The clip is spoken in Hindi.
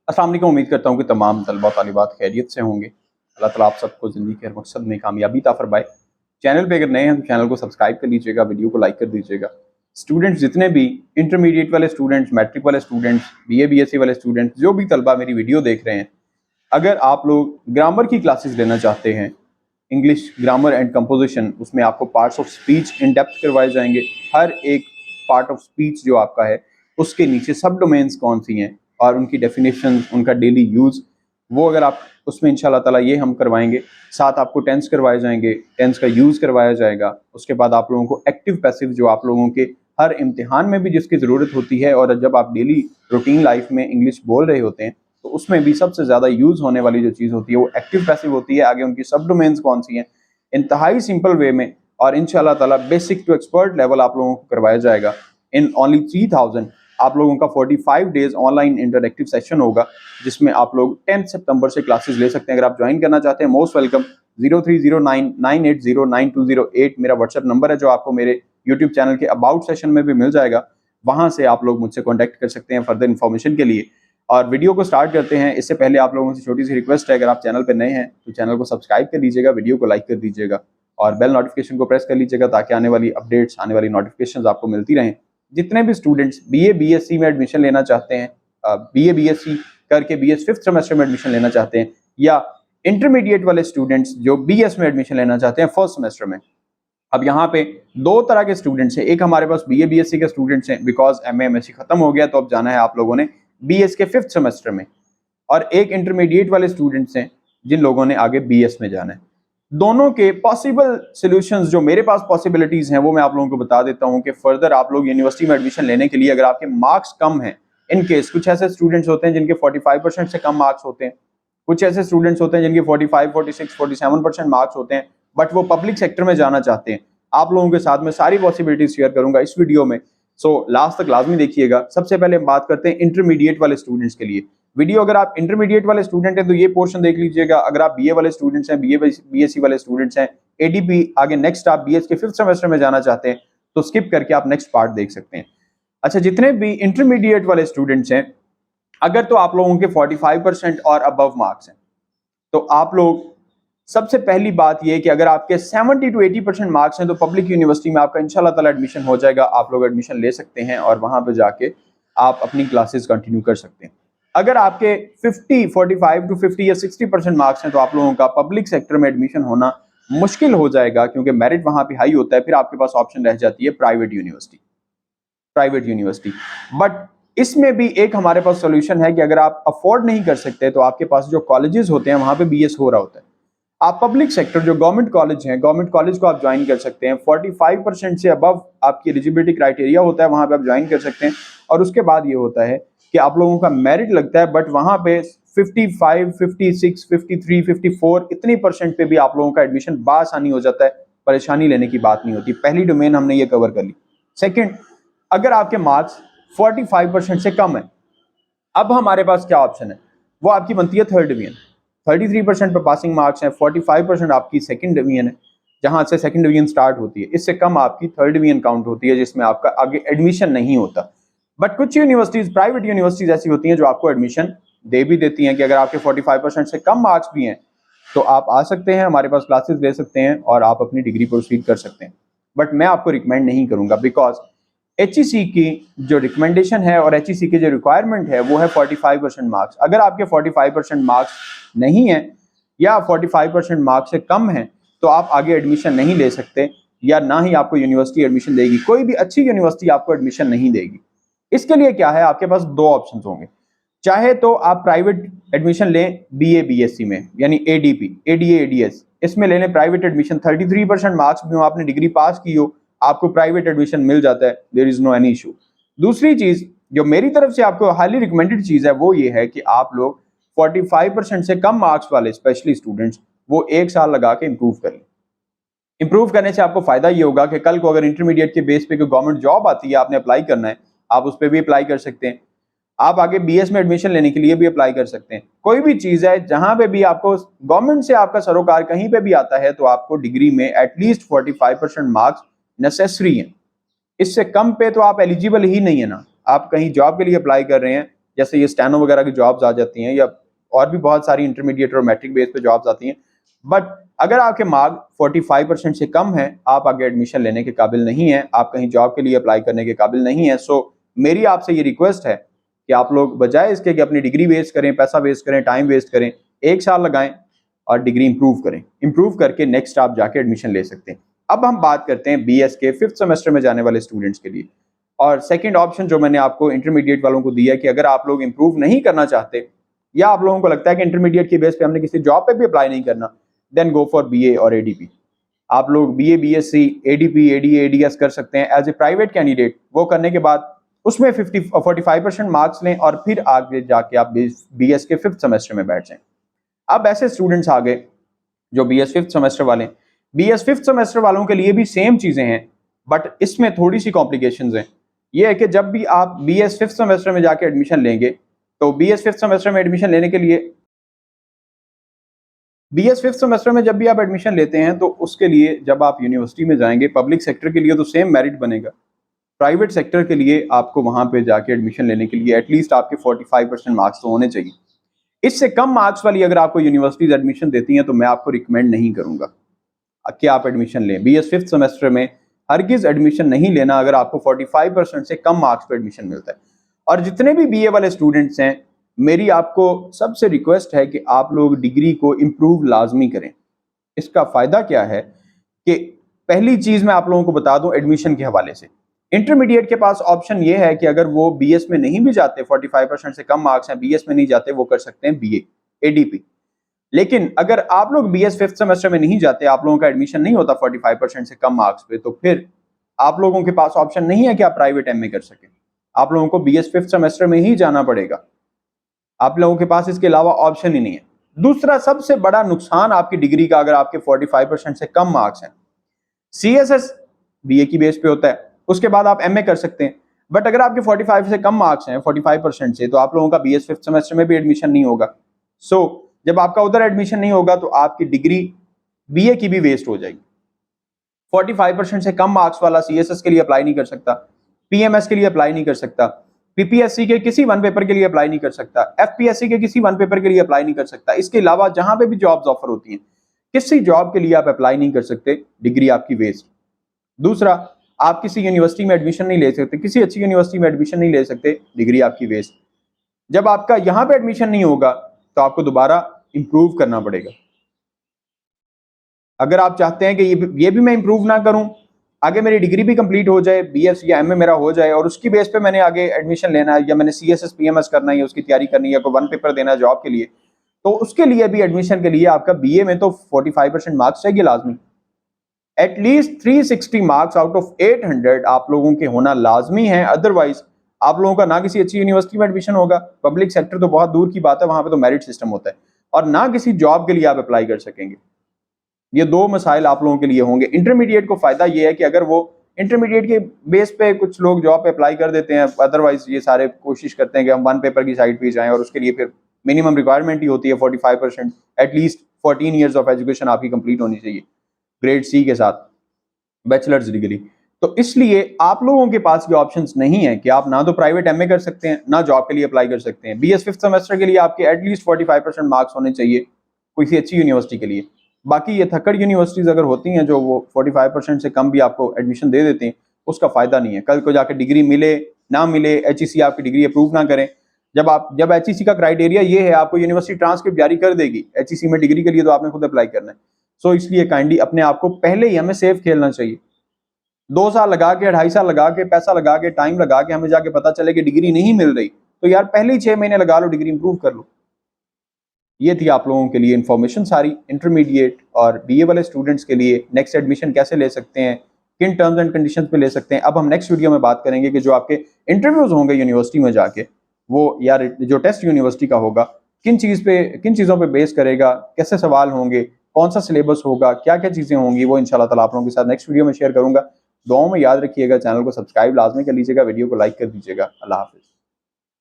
अस्सलाम वालेकुम। उम्मीद करता हूँ कि तमाम तलबा तालिबात खैरियत से होंगे। अल्लाह ताला आप सबको ज़िंदगी के हर मकसद में कामयाबी अता फरमाए। चैनल पे अगर नए हैं तो चैनल को सब्सक्राइब कर लीजिएगा, वीडियो को लाइक कर दीजिएगा। स्टूडेंट्स जितने भी इंटरमीडिएट वाले स्टूडेंट्स, मैट्रिक वाले स्टूडेंट्स, बीए बीएससी वाले स्टूडेंट्स, जो भी तलबा मेरी वीडियो देख रहे हैं, अगर आप लोग ग्रामर की क्लासेस लेना चाहते हैं, इंग्लिश ग्रामर एंड कंपोजिशन, उसमें आपको parts of speech in depth करवाए जाएंगे। हर एक पार्ट ऑफ स्पीच जो आपका है उसके नीचे सब डोमेन्स कौन सी हैं और उनकी डेफिनेशन, उनका डेली यूज़, वो अगर आप उसमें इंशाल्लाह ताला ये हम करवाएंगे। साथ आपको टेंस करवाए जाएंगे, टेंस का यूज़ करवाया जाएगा। उसके बाद आप लोगों को एक्टिव पैसिव जो आप लोगों के हर इम्तिहान में भी जिसकी ज़रूरत होती है और जब आप डेली रूटीन लाइफ में इंग्लिश बोल रहे होते हैं तो उसमें भी सबसे ज़्यादा यूज़ होने वाली जो चीज़ होती है वो एक्टिव पैसिव होती है। आगे उनकी सब डोमेन्स कौन सी हैं, इंतहाई सिंपल वे में और इंशाल्लाह ताला बेसिक टू एक्सपर्ट लेवल आप लोगों को करवाया जाएगा इन ओनली 3000। आप लोगों का 45 डेज ऑनलाइन इंटरएक्टिव सेशन होगा जिसमें आप लोग 10 सितंबर से क्लासेस ले सकते हैं। अगर आप ज्वाइन करना चाहते हैं, मोस्ट वेलकम। 0309980928 मेरा व्हाट्सएप नंबर है जो आपको मेरे यूट्यूब चैनल के अबाउट सेशन में भी मिल जाएगा। वहां से आप लोग मुझसे कॉन्टैक्ट कर सकते हैं फर्दर इन्फॉर्मेशन के लिए। और वीडियो को स्टार्ट करते हैं इससे पहले आप लोगों से छोटी सी रिक्वेस्ट है, अगर आप चैनल पर नए हैं तो चैनल को सब्सक्राइब कर लीजिएगा, वीडियो को लाइक कर दीजिएगा और बेल नोटिफिकेशन को प्रेस कर लीजिएगा ताकि आने वाली अपडेट्स, आने वाली नोटिफिकेशंस आपको मिलती रहें। जितने भी स्टूडेंट्स बीए बीएससी में एडमिशन लेना चाहते हैं, बीए बीएससी करके बीएस 5th सेमेस्टर में एडमिशन लेना चाहते हैं, या इंटरमीडिएट वाले स्टूडेंट्स जो बीएस में एडमिशन लेना चाहते हैं फर्स्ट सेमेस्टर में। अब यहाँ पे दो तरह के स्टूडेंट्स हैं। एक हमारे पास बीए बीएससी के स्टूडेंट्स हैं, बिकॉज एमए एमएससी खत्म हो गया तो अब जाना है आप लोगों ने बीएस के 5th सेमेस्टर में। और एक इंटरमीडिएट वाले स्टूडेंट्स हैं जिन लोगों ने आगे बीएस में जाना है। दोनों के पॉसिबल सॉल्यूशंस जो मेरे पास पॉसिबिलिटीज हैं वो मैं आप लोगों को बता देता हूं कि फर्दर आप लोग यूनिवर्सिटी में एडमिशन लेने के लिए अगर आपके मार्क्स कम हैं, इन केस कुछ ऐसे स्टूडेंट्स होते हैं जिनके 45% से कम मार्क्स होते हैं, कुछ ऐसे स्टूडेंट्स होते हैं जिनके 45, 46, 47% मार्क्स होते हैं, बट वो पब्लिक सेक्टर में जाना चाहते हैं। आप लोगों के साथ में सारी पॉसिबिलिटीज शेयर करूंगा इस वीडियो में, सो लास्ट तक लाजमी देखिएगा। सबसे पहले हम बात करते हैं इंटरमीडिएट वाले स्टूडेंट्स के लिए। वीडियो अगर आप इंटरमीडिएट वाले स्टूडेंट हैं तो ये पोर्शन देख लीजिएगा। अगर आप बीए वाले स्टूडेंट्स हैं, बीए बीएससी वाले स्टूडेंट्स हैं, एडीपी आगे नेक्स्ट आप बीएस के 5th सेमेस्टर में जाना चाहते हैं तो स्किप करके आप नेक्स्ट पार्ट देख सकते हैं। अच्छा, जितने भी इंटरमीडिएट वाले स्टूडेंट्स हैं, अगर तो आप लोगों के 45% और अबव मार्क्स हैं तो आप लोग, सबसे पहली बात यह कि अगर आपके 70 to 80% मार्क्स हैं तो पब्लिक यूनिवर्सिटी में आपका इंशाल्लाह ताला एडमिशन हो जाएगा। आप लोग एडमिशन ले सकते हैं और वहां पर जाके आप अपनी क्लासेस कंटिन्यू कर सकते हैं। अगर आपके 45 to 50 या 60% मार्क्स हैं तो आप लोगों का पब्लिक सेक्टर में एडमिशन होना मुश्किल हो जाएगा क्योंकि मेरिट वहां पे हाई होता है। फिर आपके पास ऑप्शन रह जाती है प्राइवेट यूनिवर्सिटी। बट इसमें भी एक हमारे पास सोल्यूशन है कि अगर आप अफोर्ड नहीं कर सकते तो आपके पास जो कॉलेजेस होते हैं वहां पे बीएस हो रहा होता है। आप पब्लिक सेक्टर जो गवर्नमेंट कॉलेज हैं, गवर्नमेंट कॉलेज को आप ज्वाइन कर सकते हैं। 45% से अबव आपकी एलिजिबिलिटी क्राइटेरिया होता है, वहां पे आप ज्वाइन कर सकते हैं। और उसके बाद ये होता है कि आप लोगों का मेरिट लगता है, बट वहां पे 55, 56, 53, 54 इतनी परसेंट पे भी आप लोगों का एडमिशन बासानी हो जाता है। परेशानी लेने की बात नहीं होती। पहली डोमेन हमने ये कवर कर ली। सेकंड, अगर आपके मार्क्स 45% से कम है, अब हमारे पास क्या ऑप्शन है, वो आपकी बनती है थर्ड डिवीजन। 33% पे पासिंग मार्क्स हैं, 45% आपकी सेकंड डिवीजन है, जहां से सेकंड डिवीजन स्टार्ट होती है। इससे कम आपकी थर्ड डिवीजन काउंट होती है जिसमें आपका आगे एडमिशन नहीं होता। बट कुछ यूनिवर्सिटीज, प्राइवेट यूनिवर्सिटीज ऐसी होती हैं जो आपको एडमिशन दे भी देती हैं कि अगर आपके 45% से कम मार्क्स भी हैं तो आप आ सकते हैं, हमारे पास क्लासेस ले सकते हैं और आप अपनी डिग्री प्रोसीड कर सकते हैं। बट मैं आपको रिकमेंड नहीं करूंगा, बिकॉज HEC की जो रिकमेंडेशन है और HEC की जो रिक्वायरमेंट है वो है 45% मार्क्स। अगर आपके 45% मार्क्स नहीं है या 45% मार्क्स से कम है तो आप आगे एडमिशन नहीं ले सकते, या ना ही आपको यूनिवर्सिटी एडमिशन देगी। कोई भी अच्छी यूनिवर्सिटी आपको एडमिशन नहीं देगी। इसके लिए क्या है, आपके पास दो ऑप्शन होंगे। चाहे तो आप प्राइवेट एडमिशन लें बीए बीएससी में, यानी ADP, ADA, ADS, इसमें ले लें प्राइवेट एडमिशन। 33% मार्क्स भी हो, आपने डिग्री पास की हो, आपको प्राइवेट एडमिशन मिल जाता है, there is no any issue. दूसरी चीज जो मेरी तरफ से आपको हाईली रिकमेंडेड चीज है वो ये है कि आप लोग 45% से कम मार्क्स वाले स्पेशली स्टूडेंट्स वो 1 साल लगा के इंप्रूव करें। इंप्रूव करने से आपको फायदा ये होगा कि कल को अगर इंटरमीडिएट के बेस पे कोई गवर्नमेंट जॉब आती है, आपने अप्लाई करना है, आप उस पर भी अप्लाई कर सकते हैं। आप आगे बीएस में एडमिशन लेने के लिए भी अप्लाई कर सकते हैं। कोई भी चीज है जहां पे भी आपको गवर्नमेंट से आपका सरोकार कहीं पे भी आता है तो आपको डिग्री में एटलीस्ट 45% मार्क्स नेसेसरी है। इससे कम पे तो आप एलिजिबल ही नहीं है ना। आप कहीं जॉब के लिए अप्लाई कर रहे हैं जैसे ये स्टैनो वगैरह की जॉब्स आ जाती हैं, या और भी बहुत सारी इंटरमीडिएट और मैट्रिक बेस पे जॉब्स आती हैं। बट अगर आपके मार्क 45% से कम है, आप आगे एडमिशन लेने के काबिल नहीं है, आप कहीं जॉब के लिए अप्लाई करने के काबिल नहीं है। सो मेरी आपसे ये रिक्वेस्ट है कि आप लोग बजाय इसके कि अपनी डिग्री वेस्ट करें, पैसा वेस्ट करें, टाइम वेस्ट करें, 1 साल लगाएं और डिग्री इंप्रूव करें। इंप्रूव करके नेक्स्ट आप जाके एडमिशन ले सकते हैं। अब हम बात करते हैं बीएस के 5th सेमेस्टर में जाने वाले स्टूडेंट्स के लिए। और सेकंड ऑप्शन जो मैंने आपको इंटरमीडिएट वालों को दिया है कि अगर आप लोग इंप्रूव नहीं करना चाहते, या आप लोगों को लगता है कि इंटरमीडिएट की बेस पे हमने किसी जॉब पे भी अप्लाई नहीं करना, देन गो फॉर बीए और एडीपी। आप लोग BA, BSc, ADP, ADA, ADS कर सकते हैं एज ए प्राइवेट कैंडिडेट। वो करने के बाद उसमें 45% मार्क्स लें और फिर आगे जाके आप बीएस के 5th सेमेस्टर में बैठ जाएं। अब ऐसे स्टूडेंट्स आ गए जो बीएस 5th सेमेस्टर वाले। बीएस 5th सेमेस्टर वालों के लिए भी सेम चीजें हैं, बट इसमें थोड़ी सी कॉम्प्लिकेशंस हैं। ये है कि जब भी आप बीएस 5th सेमेस्टर में जाके एडमिशन लेंगे, तो बीएस 5th सेमेस्टर में एडमिशन लेने के लिए बीएस 5th सेमेस्टर में जब भी आप एडमिशन लेते हैं, तो उसके लिए जब आप यूनिवर्सिटी में जाएंगे, पब्लिक सेक्टर के लिए तो सेम मेरिट बनेगा, प्राइवेट सेक्टर के लिए आपको वहां पे जाके एडमिशन लेने के लिए एटलीस्ट आपके 45% मार्क्स तो होने चाहिए। इससे कम मार्क्स वाली अगर आपको यूनिवर्सिटीज एडमिशन देती हैं, तो मैं आपको रिकमेंड नहीं करूंगा कि आप एडमिशन लें। बीएस 5th सेमेस्टर में हरगिज एडमिशन नहीं लेना अगर आपको 45% से कम मार्क्स पे एडमिशन मिलता है। और जितने भी बीए वाले स्टूडेंट्स हैं, मेरी आपको सबसे रिक्वेस्ट है कि आप लोग डिग्री को इम्प्रूव लाजमी करें। इसका फायदा क्या है कि पहली चीज मैं आप लोगों को बता दूं एडमिशन के हवाले से, इंटरमीडिएट के पास ऑप्शन ये है कि अगर वो बीएस में नहीं भी जाते, 45% से कम मार्क्स हैं, बीएस में नहीं जाते, वो कर सकते हैं बीए, एडीपी। लेकिन अगर आप लोग बीएस 5th सेमेस्टर में नहीं जाते, आप लोगों का एडमिशन नहीं होता 45% से कम मार्क्स पे, तो फिर आप लोगों के पास ऑप्शन नहीं है कि आप प्राइवेट एमए कर सकें। आप लोगों को बीएस 5th सेमेस्टर में ही जाना पड़ेगा। आप लोगों के पास इसके अलावा ऑप्शन ही नहीं है। दूसरा सबसे बड़ा नुकसान आपकी डिग्री का, अगर आपके 45% से कम मार्क्स हैं, सीएसएस बीए की बेस पे होता है, उसके बाद आप एमए कर सकते हैं। बट अगर आपके 45 से कम मार्क्स हैं, 45% से, तो आप लोगों का बीएस 5th सेमेस्टर में भी एडमिशन नहीं होगा। सो जब आपका उधर एडमिशन नहीं होगा, तो आपकी डिग्री बीए की भी वेस्ट हो जाएगी। 45% से कम मार्क्स वाला सीएसएस के लिए अप्लाई नहीं कर सकता, पीएमएस के लिए अप्लाई नहीं कर सकता, पीपीएससी के किसी वन पेपर के लिए अप्लाई नहीं कर सकता, एफपीएससी के किसी वन पेपर के लिए अप्लाई नहीं कर सकता। इसके अलावा जहां पे भी जॉब्स ऑफर होती हैं, किसी जॉब के लिए आप अप्लाई नहीं कर सकते, डिग्री आपकी वेस्ट। दूसरा, आप किसी यूनिवर्सिटी में एडमिशन नहीं ले सकते, किसी अच्छी यूनिवर्सिटी में एडमिशन नहीं ले सकते, डिग्री आपकी वेस्ट। जब आपका यहां पे एडमिशन नहीं होगा, तो आपको दोबारा इंप्रूव करना पड़ेगा। अगर आप चाहते हैं कि ये भी मैं इंप्रूव ना करूं, आगे मेरी डिग्री भी कंप्लीट हो जाए, बीएस या एमए मेरा हो जाए, और उसकी बेस पे मैंने आगे एडमिशन लेना है, या मैंने सीएसएस पीएमएस करना है, उसकी तैयारी करनी है, या कोई वन पेपर देना है जॉब के लिए, तो उसके लिए भी एडमिशन के लिए आपका बीए में तो 45% मार्क्स चाहिए लाजमी। एटलीस्ट 360 मार्क्स आउट ऑफ 800 आप लोगों के होना लाजमी है। अदरवाइज आप लोगों का ना किसी अच्छी यूनिवर्सिटी में एडमिशन होगा, पब्लिक सेक्टर तो बहुत दूर की बात है, वहां पे तो मेरिट सिस्टम होता है, और ना किसी जॉब के लिए आप अप्लाई कर सकेंगे। ये दो मसाइल आप लोगों के लिए होंगे। इंटरमीडिएट को फायदा ये है कि अगर वो इंटरमीडिएट के बेस पे कुछ लोग जॉब पे अप्लाई कर देते हैं, अदरवाइज ये सारे कोशिश करते हैं कि हम वन पेपर की साइड पे जाएं, और उसके लिए फिर मिनिमम रिक्वायरमेंट ही होती है 45%, एटलीस्ट 14 ईयर्स ऑफ एजुकेशन आपकी कंप्लीट होनी चाहिए ग्रेड सी के साथ, बैचलर्स डिग्री। तो इसलिए आप लोगों के पास ये ऑप्शंस नहीं है कि आप ना तो प्राइवेट एमए कर सकते हैं, ना जॉब के लिए अप्लाई कर सकते हैं। बीएस 5th सेमेस्टर के लिए आपके एटलीस्ट 45% मार्क्स होने चाहिए किसी अच्छी यूनिवर्सिटी के लिए। बाकी ये थकड़ यूनिवर्सिटीज अगर होती हैं जो वो 45% से कम भी आपको एडमिशन दे देते हैं, उसका फायदा नहीं है। कल को जाकर डिग्री मिले ना मिले, एचईसी आपकी डिग्री अप्रूव ना करें, जब एचईसी का क्राइटेरिया ये है, आपको यूनिवर्सिटी ट्रांसक्रिप्ट जारी कर देगी एचईसी में डिग्री के लिए, तो आपने खुद अप्लाई करना है। सो इसलिए काइंडली अपने आप को पहले ही हमें सेफ खेलना चाहिए। 2 साल लगा के, 2.5 साल लगा के, पैसा लगा के, टाइम लगा के हमें जाके पता चले कि डिग्री नहीं मिल रही, तो यार पहले ही 6 महीने लगा लो, डिग्री इंप्रूव कर लो। ये थी आप लोगों के लिए इन्फॉर्मेशन सारी इंटरमीडिएट और बीए वाले स्टूडेंट्स के लिए। नेक्स्ट एडमिशन कैसे ले सकते हैं, किन टर्म्स एंड कंडीशंस पे ले सकते हैं, अब हम नेक्स्ट वीडियो में बात करेंगे कि जो आपके इंटरव्यूज होंगे यूनिवर्सिटी में जाके, वो यार जो टेस्ट यूनिवर्सिटी का होगा, किन चीज़ों पे बेस करेगा, कैसे सवाल होंगे, कौन सा सिलेबस होगा, क्या क्या चीज़ें होंगी, वो इंशाल्लाह ताला आप लोगों के साथ नेक्स्ट वीडियो में शेयर करूंगा। दुआओं में याद रखिएगा, चैनल को सब्सक्राइब लाजमी कर लीजिएगा, वीडियो को लाइक कर दीजिएगा। अल्लाह हाफिज़।